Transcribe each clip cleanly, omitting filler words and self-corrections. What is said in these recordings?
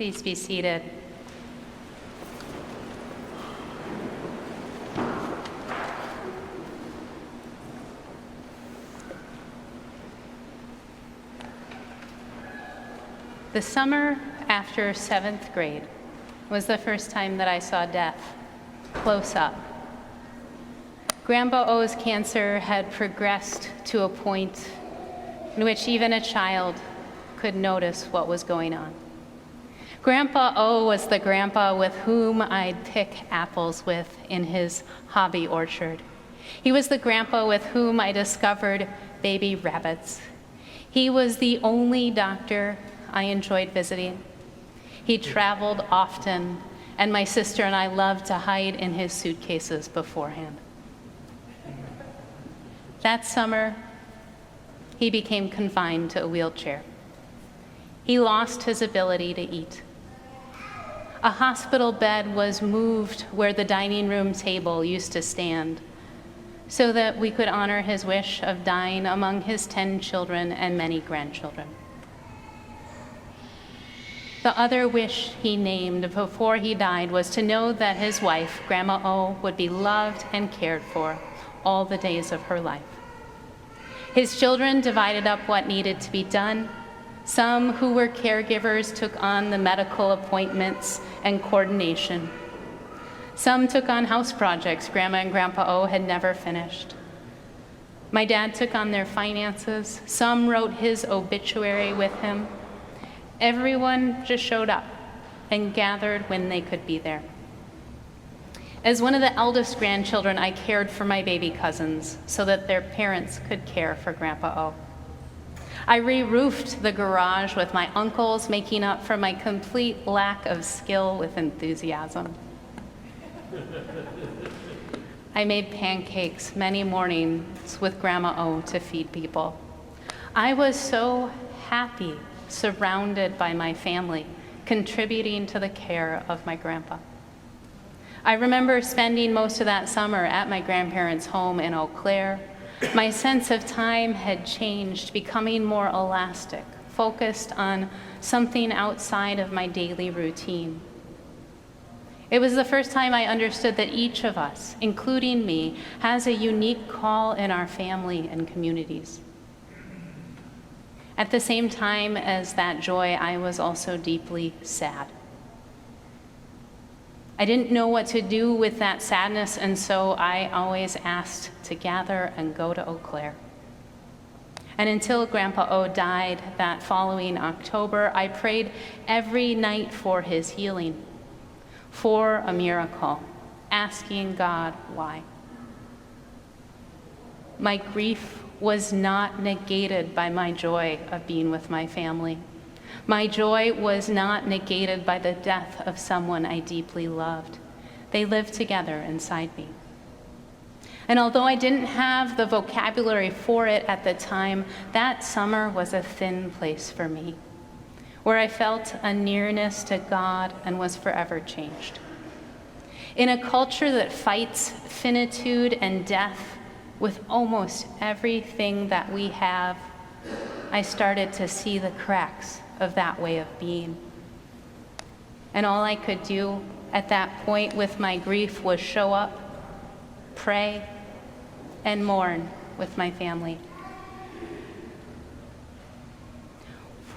Please be seated. The summer after 7th grade was the first time that I saw death close up. Grandpa O's cancer had progressed to a point in which even a child could notice what was going on. Grandpa O was the grandpa with whom I'd pick apples with in his hobby orchard. He was the grandpa with whom I discovered baby rabbits. He was the only doctor I enjoyed visiting. He traveled often, and my sister and I loved to hide in his suitcases beforehand. That summer, he became confined to a wheelchair. He lost his ability to eat. A hospital bed was moved where the dining room table used to stand so that we could honor his wish of dying among his 10 children and many grandchildren. The other wish he named before he died was to know that his wife, Grandma O, would be loved and cared for all the days of her life. His children divided up what needed to be done. Some who were caregivers took on the medical appointments and coordination. Some took on house projects Grandma and Grandpa O had never finished. My dad took on their finances. Some wrote his obituary with him. Everyone just showed up and gathered when they could be there. As one of the eldest grandchildren, I cared for my baby cousins so that their parents could care for Grandpa O. I re-roofed the garage with my uncles, making up for my complete lack of skill with enthusiasm. I made pancakes many mornings with Grandma O to feed people. I was so happy, surrounded by my family, contributing to the care of my grandpa. I remember spending most of that summer at my grandparents' home in Eau Claire. My sense of time had changed, becoming more elastic, focused on something outside of my daily routine. It was the first time I understood that each of us, including me, has a unique call in our family and communities. At the same time as that joy, I was also deeply sad. I didn't know what to do with that sadness, and so I always asked to gather and go to Eau Claire. And until Grandpa O died that following October, I prayed every night for his healing, for a miracle, asking God why. My grief was not negated by my joy of being with my family. My joy was not negated by the death of someone I deeply loved. They lived together inside me. And although I didn't have the vocabulary for it at the time, that summer was a thin place for me, where I felt a nearness to God and was forever changed. In a culture that fights finitude and death with almost everything that we have, I started to see the cracks of that way of being. And all I could do at that point with my grief was show up, pray, and mourn with my family.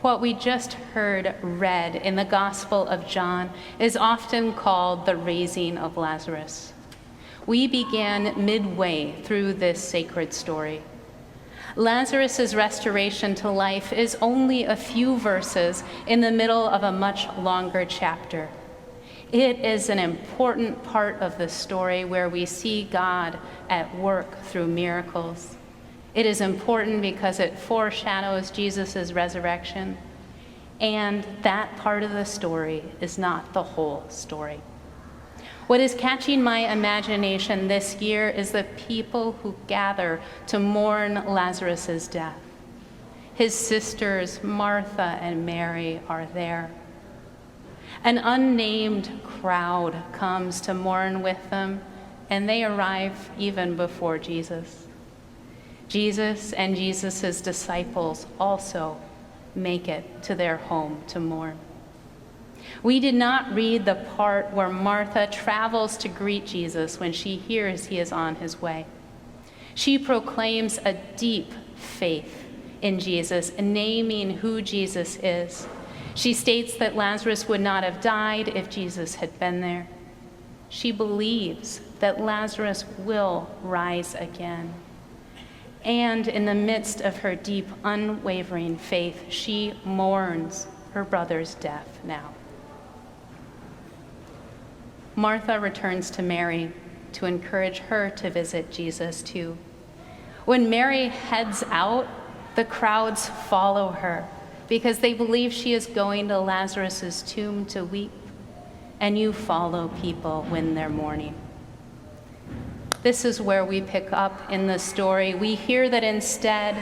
What we just heard read in the Gospel of John is often called the raising of Lazarus. We began midway through this sacred story. Lazarus' restoration to life is only a few verses in the middle of a much longer chapter. It is an important part of the story where we see God at work through miracles. It is important because it foreshadows Jesus' resurrection, and that part of the story is not the whole story. What is catching my imagination this year is the people who gather to mourn Lazarus' death. His sisters, Martha and Mary, are there. An unnamed crowd comes to mourn with them, and they arrive even before Jesus. Jesus and Jesus' disciples also make it to their home to mourn. We did not read the part where Martha travels to greet Jesus when she hears he is on his way. She proclaims a deep faith in Jesus, naming who Jesus is. She states that Lazarus would not have died if Jesus had been there. She believes that Lazarus will rise again. And in the midst of her deep, unwavering faith, she mourns her brother's death now. Martha returns to Mary to encourage her to visit Jesus too. When Mary heads out, the crowds follow her because they believe she is going to Lazarus' tomb to weep, and you follow people when they're mourning. This is where we pick up in the story. We hear that instead,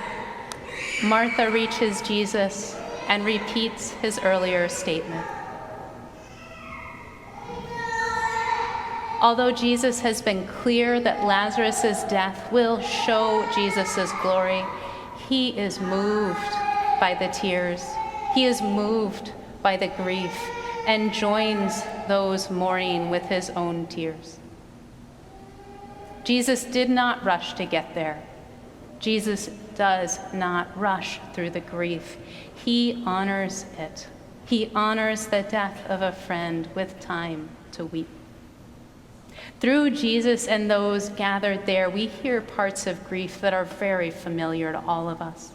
Martha reaches Jesus and repeats his earlier statement. Although Jesus has been clear that Lazarus' death will show Jesus' glory, he is moved by the tears. He is moved by the grief and joins those mourning with his own tears. Jesus did not rush to get there. Jesus does not rush through the grief. He honors it. He honors the death of a friend with time to weep. Through Jesus and those gathered there, we hear parts of grief that are very familiar to all of us.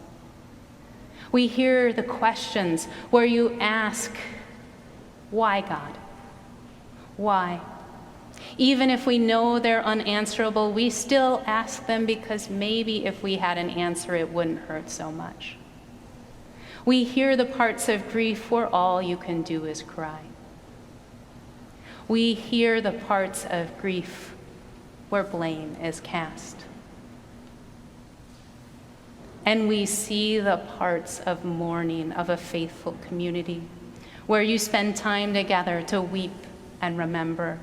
We hear the questions where you ask, why, God? Why? Even if we know they're unanswerable, we still ask them because maybe if we had an answer, it wouldn't hurt so much. We hear the parts of grief where all you can do is cry. We hear the parts of grief where blame is cast. And we see the parts of mourning of a faithful community where you spend time together to weep and remember,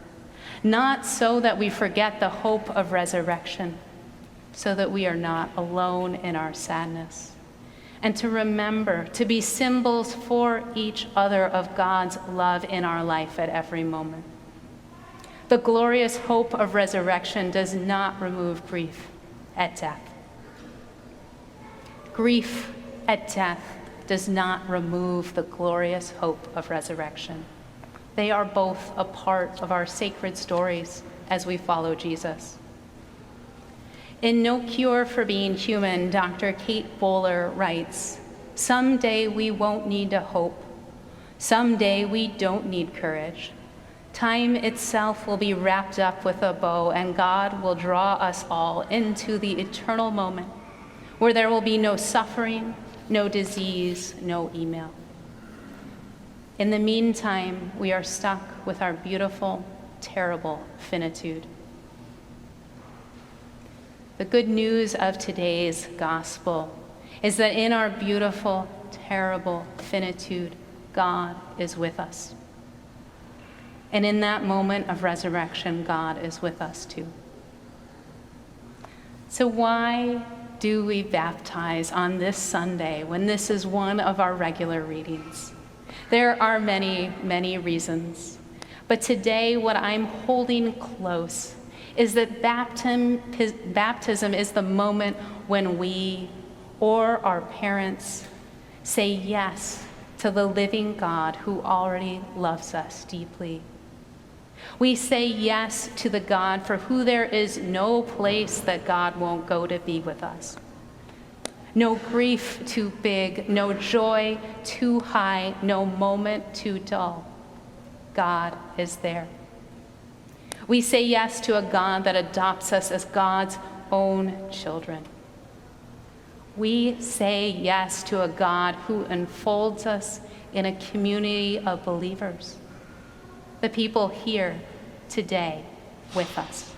not so that we forget the hope of resurrection, so that we are not alone in our sadness, and to remember to be symbols for each other of God's love in our life at every moment. The glorious hope of resurrection does not remove grief at death. Grief at death does not remove the glorious hope of resurrection. They are both a part of our sacred stories as we follow Jesus. In No Cure for Being Human, Dr. Kate Bowler writes, "Someday we won't need to hope. Someday we don't need courage. Time itself will be wrapped up with a bow, and God will draw us all into the eternal moment where there will be no suffering, no disease, no email. In the meantime, we are stuck with our beautiful, terrible finitude." The good news of today's gospel is that in our beautiful, terrible finitude, God is with us. And in that moment of resurrection, God is with us too. So why do we baptize on this Sunday when this is one of our regular readings? There are many, many reasons. But today, what I'm holding close is that baptism is the moment when we or our parents say yes to the living God who already loves us deeply. We say yes to the God for who there is no place that God won't go to be with us. No grief too big, no joy too high, no moment too dull. God is there. We say yes to a God that adopts us as God's own children. We say yes to a God who enfolds us in a community of believers, the people here today with us.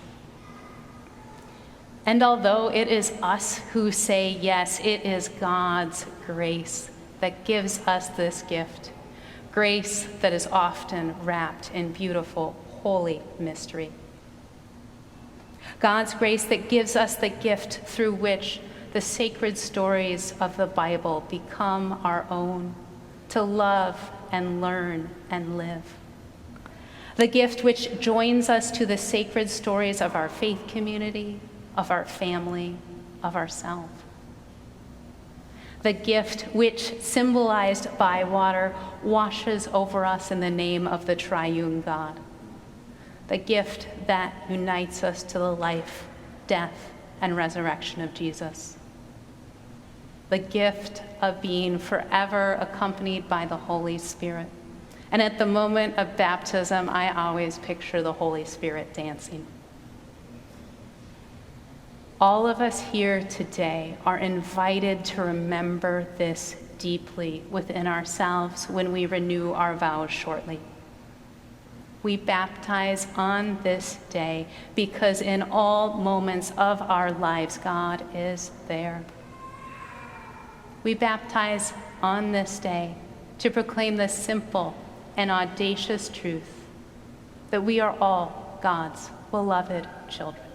And although it is us who say yes, it is God's grace that gives us this gift, grace that is often wrapped in beautiful, holy mystery. God's grace that gives us the gift through which the sacred stories of the Bible become our own, to love and learn and live. the gift which joins us to the sacred stories of our faith community, of our family, of ourselves. The gift which, symbolized by water, washes over us in the name of the triune God. The gift that unites us to the life, death, and resurrection of Jesus. The gift of being forever accompanied by the Holy Spirit. And at the moment of baptism, I always picture the Holy Spirit dancing. All of us here today are invited to remember this deeply within ourselves when we renew our vows shortly. We baptize on this day because in all moments of our lives, God is there. We baptize on this day to proclaim the simple and audacious truth that we are all God's beloved children.